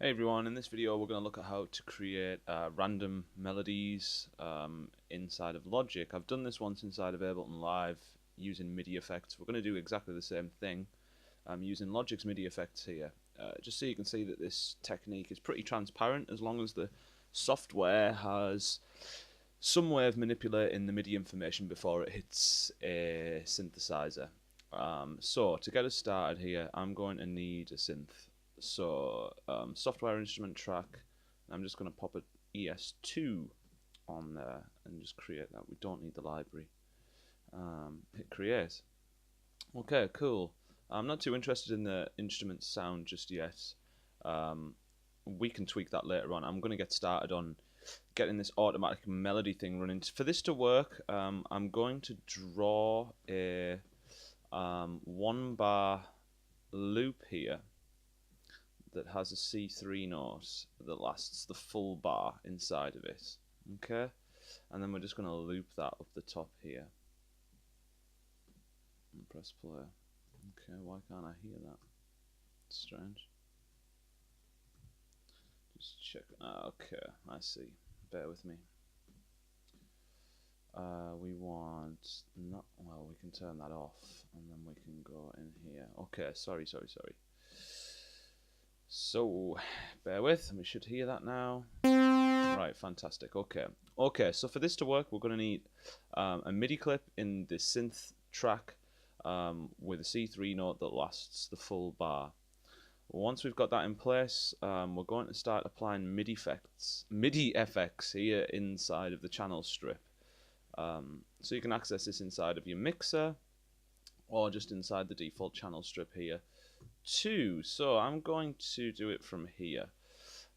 Hey everyone, in this video we're going to look at how to create random melodies inside of Logic. I've done this once inside of Ableton Live using MIDI effects. We're going to do exactly the same thing using Logic's MIDI effects here. Just so you can see that this technique is pretty transparent as long as the software has some way of manipulating the MIDI information before it hits a synthesizer. So to get us started here, I'm going to need a synth. So software instrument track, I'm just going to pop an ES2 on there and just create that. We don't need the library. Hit create. Okay, cool. I'm not too interested in the instrument sound just yet. We can tweak that later on. I'm going to get started on getting this automatic melody thing running. For this to work, I'm going to draw a 1 bar loop here that has a C3 note that lasts the full bar inside of it. Okay, and then we're just going to loop that up the top here and press play. Okay, why can't I hear that? It's strange. Just check. Okay, I see. Bear with me. We want not well. We can turn that off, and then we can go in here. Okay, sorry. So, bear with, and we should hear that now. Right, fantastic. Okay. So for this to work, we're going to need a MIDI clip in the synth track with a C3 note that lasts the full bar. Once we've got that in place, we're going to start applying MIDI FX here inside of the channel strip. So you can access this inside of your mixer or just inside the default channel strip here too. So I'm going to do it from here.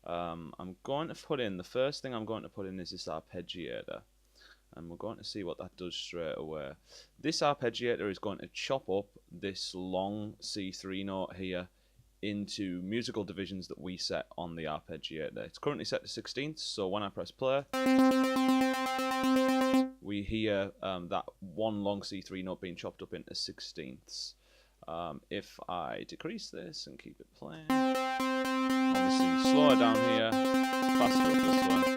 I'm going to put in, the first thing I'm going to put in is this arpeggiator, and we're going to see what that does straight away. This arpeggiator is going to chop up this long C3 note here into musical divisions that we set on the arpeggiator. It's currently set to 16ths, so when I press play, we hear that one long C3 note being chopped up into 16ths. If I decrease this and keep it playing, obviously slower down here, faster up this way.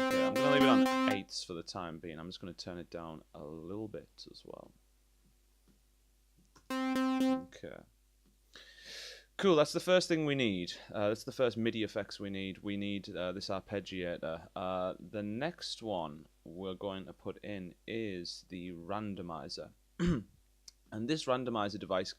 Okay, I'm going to leave it on 8ths for the time being. I'm just going to turn it down a little bit as well. Okay. Cool, that's the first thing we need. That's the first MIDI effects we need. We need this arpeggiator. The next one we're going to put in is the randomizer. And this randomizer device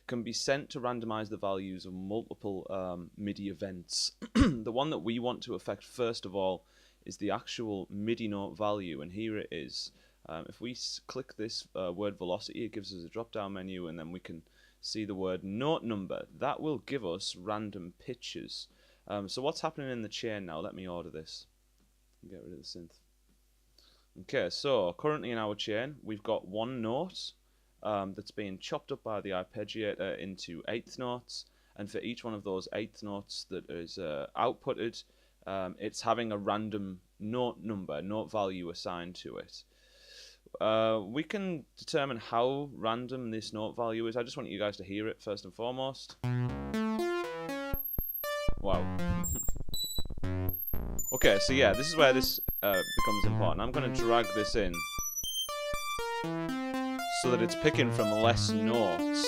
can be sent to randomize the values of multiple MIDI events. The one that we want to affect first of all is the actual MIDI note value, and here it is. If we click this word velocity, it gives us a drop-down menu, and then we can see the word note number. That will give us random pitches. So what's happening in the chain now? Let me order this. Get rid of the synth. Okay, so currently in our chain, we've got one note that's being chopped up by the arpeggiator into 8th notes, and for each one of those 8th notes that is outputted, it's having a random note value assigned to it. We can determine how random this note value is. I just want you guys to hear it first and foremost. Wow. Okay, so yeah, this is where this becomes important. I'm going to drag this in so that it's picking from less notes.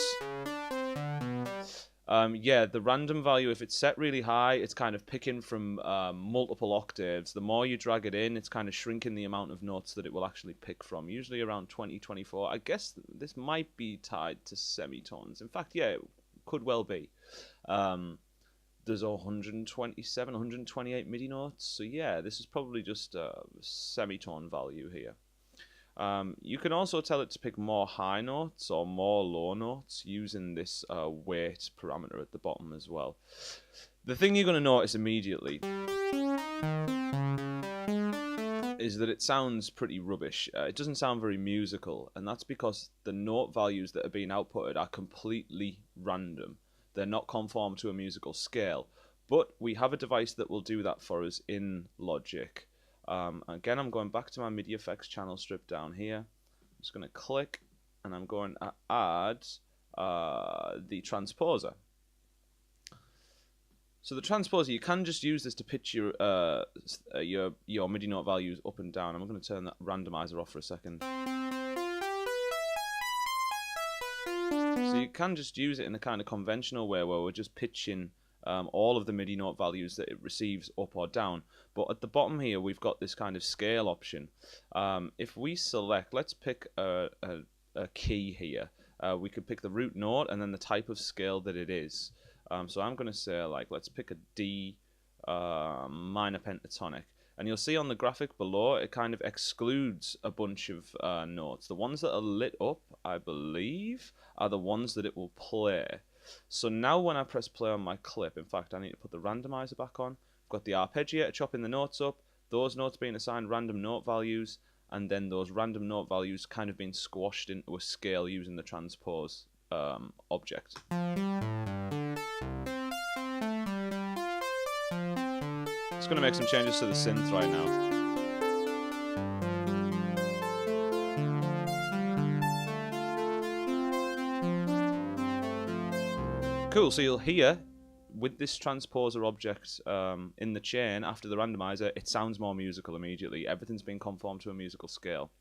Yeah, the random value, if it's set really high, it's kind of picking from multiple octaves. The more you drag it in, it's kind of shrinking the amount of notes that it will actually pick from, usually around 20, 24. I guess this might be tied to semitones. In fact, yeah, it could well be. There's 127, 128 MIDI notes, so yeah, this is probably just a semitone value here. You can also tell it to pick more high notes or more low notes using this weight parameter at the bottom as well. The thing you're going to notice immediately is that it sounds pretty rubbish. It doesn't sound very musical, and that's because the note values that are being outputted are completely random. They're not conform to a musical scale, but we have a device that will do that for us in Logic. Again, I'm going back to my MIDI FX channel strip down here. I'm just going to click, and I'm going to add the transposer. So the transposer, you can just use this to pitch your MIDI note values up and down. I'm going to turn that randomizer off for a second. So you can just use it in a kind of conventional way where we're just pitching all of the MIDI note values that it receives up or down. But at the bottom here, we've got this kind of scale option. If we select, let's pick a key here. We could pick the root note and then the type of scale that it is. So I'm going to say, like, let's pick a D minor pentatonic. And you'll see on the graphic below, it kind of excludes a bunch of notes. The ones that are lit up, I believe, are the ones that it will play. So now when I press play on my clip, in fact, I need to put the randomizer back on. I've got the arpeggiator chopping the notes up, those notes being assigned random note values, and then those random note values kind of being squashed into a scale using the transpose object. Just going to make some changes to the synth right now. Cool, so you'll hear with this transposer object in the chain after the randomizer, it sounds more musical immediately. Everything's been conformed to a musical scale.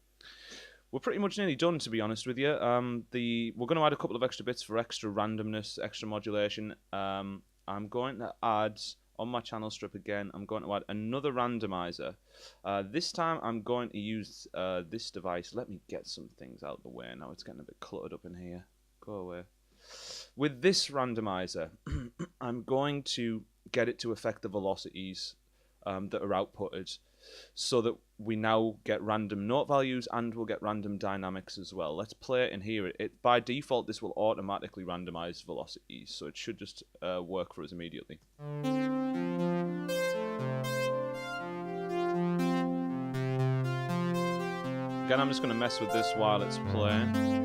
We're pretty much nearly done, to be honest with you. We're going to add a couple of extra bits for extra randomness, extra modulation. I'm going to add, on my channel strip again, I'm going to add another randomizer. This time I'm going to use this device. Let me get some things out of the way now. It's getting a bit cluttered up in here. Go away. With this randomizer, I'm going to get it to affect the velocities that are outputted, so that we now get random note values and we'll get random dynamics as well. Let's play it and hear it. By default, this will automatically randomize velocities, so it should just work for us immediately. Again, I'm just going to mess with this while it's playing.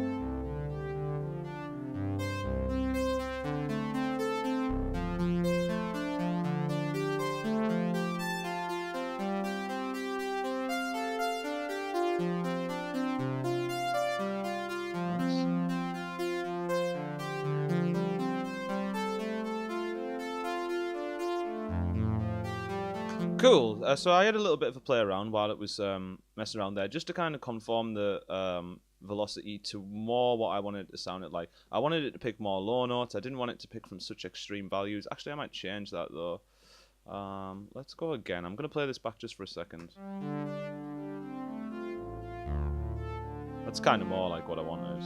Cool. So I had a little bit of a play around while it was messing around there, just to kind of conform the velocity to more what I wanted it to sound like. I wanted it to pick more low notes. I didn't want it to pick from such extreme values. Actually, I might change that though. Let's go again. I'm going to play this back just for a second. That's kind of more like what I wanted.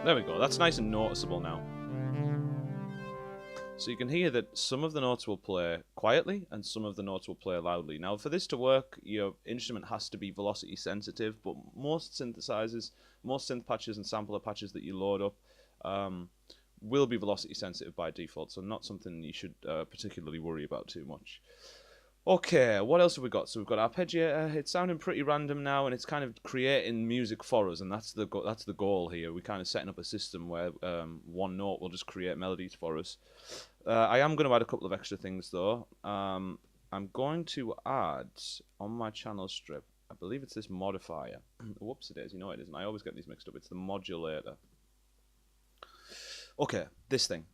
There we go, that's nice and noticeable now. So you can hear that some of the notes will play quietly and some of the notes will play loudly. Now for this to work, your instrument has to be velocity sensitive, but most synthesizers, most synth patches and sampler patches that you load up will be velocity sensitive by default, so not something you should particularly worry about too much. Okay, what else have we got? So we've got arpeggiator. It's sounding pretty random now, and it's kind of creating music for us, and that's the goal here. We're kind of setting up a system where one note will just create melodies for us. I am going to add a couple of extra things though. I'm going to add on my channel strip, I believe it's this modifier. Whoops, it is. You know it isn't. I always get these mixed up. It's the modulator. Okay, this thing.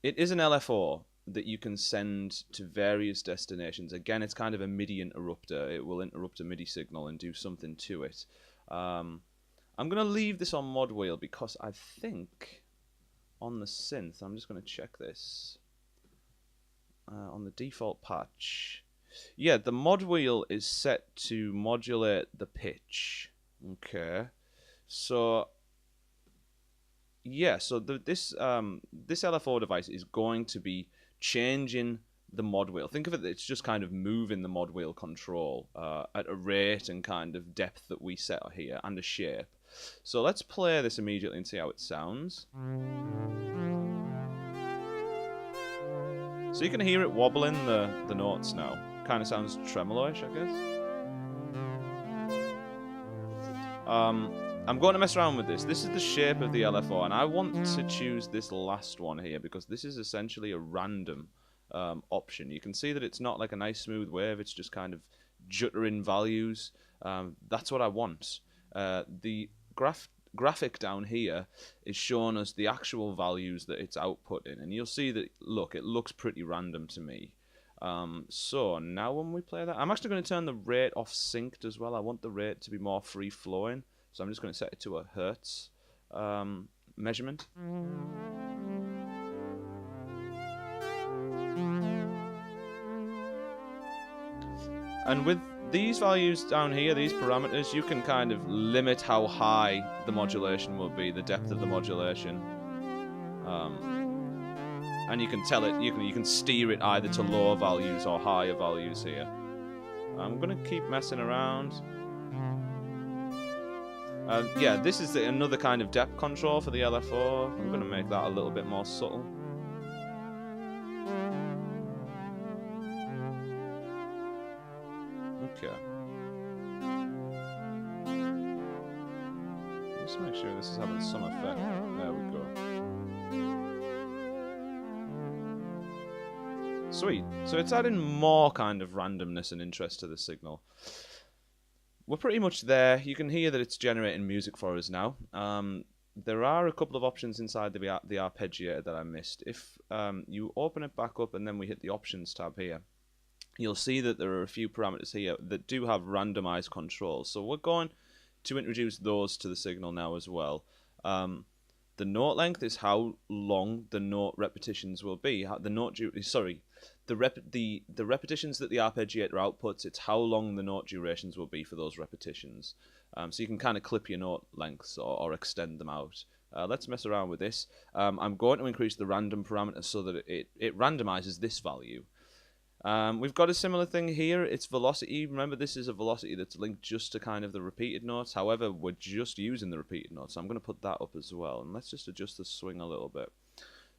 It is an LFO that you can send to various destinations. Again, it's kind of a MIDI interrupter. It will interrupt a MIDI signal and do something to it. I'm going to leave this on mod wheel because I think on the synth, I'm just going to check this. On the default patch, yeah, the mod wheel is set to modulate the pitch. Okay, so yeah, so this LFO device is going to be changing the mod wheel. Think of it, it's just kind of moving the mod wheel control at a rate and kind of depth that we set here, and a shape. So let's play this immediately and see how it sounds. So you can hear it wobbling the notes now. Kind of sounds tremolo-ish, I guess. I'm going to mess around with this. This is the shape of the LFO, and I want to choose this last one here because this is essentially a random option. You can see that it's not like a nice smooth wave, it's just kind of juttering values. That's what I want. The graphic down here is showing us the actual values that it's outputting, and you'll see that, look, it looks pretty random to me. So now when we play that, I'm actually going to turn the rate off synced as well. I want the rate to be more free flowing, so I'm just going to set it to a hertz measurement. And with these values down here, these parameters, you can kind of limit how high the modulation will be, the depth of the modulation. And you can tell it, you can steer it either to lower values or higher values here. I'm going to keep messing around. Yeah, this is another kind of depth control for the LFO. I'm going to make that a little bit more subtle. Okay. Just make sure this is having some effect. There we go. Sweet. So it's adding more kind of randomness and interest to the signal. We're pretty much there. You can hear that it's generating music for us now. There are a couple of options inside the arpeggiator that I missed. If you open it back up and then we hit the options tab here, you'll see that there are a few parameters here that do have randomized controls. So we're going to introduce those to the signal now as well. The note length is how long the note repetitions will be. The repetitions that the arpeggiator outputs, it's how long the note durations will be for those repetitions. So you can kind of clip your note lengths or extend them out. Let's mess around with this. I'm going to increase the random parameter so that it randomizes this value. We've got a similar thing here. It's velocity. Remember, this is a velocity that's linked just to kind of the repeated notes. However, we're just using the repeated notes, so I'm going to put that up as well. And let's just adjust the swing a little bit.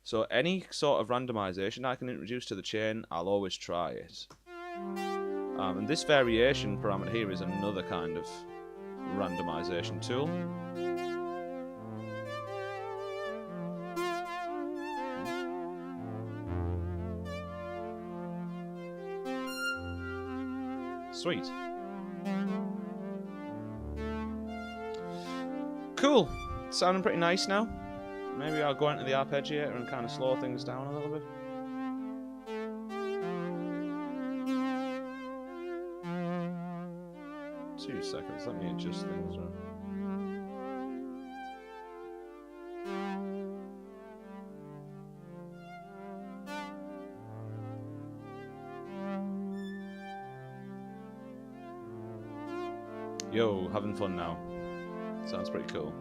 So any sort of randomization I can introduce to the chain, I'll always try it. And this variation parameter here is another kind of randomization tool. Sweet. Cool. Sounding pretty nice now. Maybe I'll go into the arpeggiator and kind of slow things down a little bit. Two seconds, let me adjust things around. Yo, having fun now. Sounds pretty cool.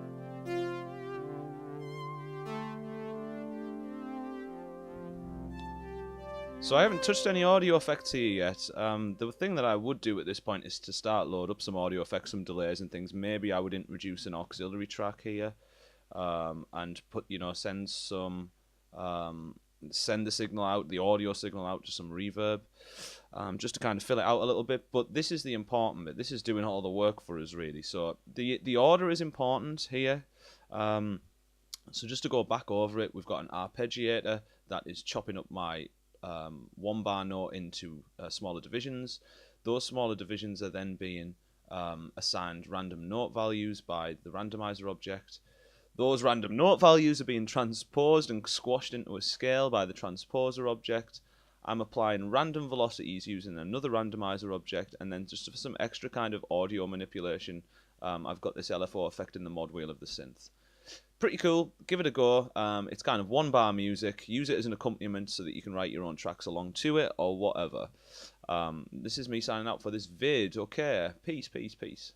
So I haven't touched any audio effects here yet. The thing that I would do at this point is to start load up some audio effects, some delays and things. Maybe I would introduce an auxiliary track here, and put, send the signal out, the audio signal out to some reverb, just to kind of fill it out a little bit. But this is the important bit. This is doing all the work for us, really. So the order is important here. So just to go back over it, we've got an arpeggiator that is chopping up my 1 bar note into smaller divisions. Those smaller divisions are then being assigned random note values by the randomizer object. Those random note values are being transposed and squashed into a scale by the transposer object. I'm applying random velocities using another randomizer object, and then just for some extra kind of audio manipulation, I've got this LFO effect in the mod wheel of the synth. Pretty cool. Give it a go. It's kind of 1 bar music. Use it as an accompaniment so that you can write your own tracks along to it or whatever. This is me signing out for this vid. Okay. Peace, peace, peace.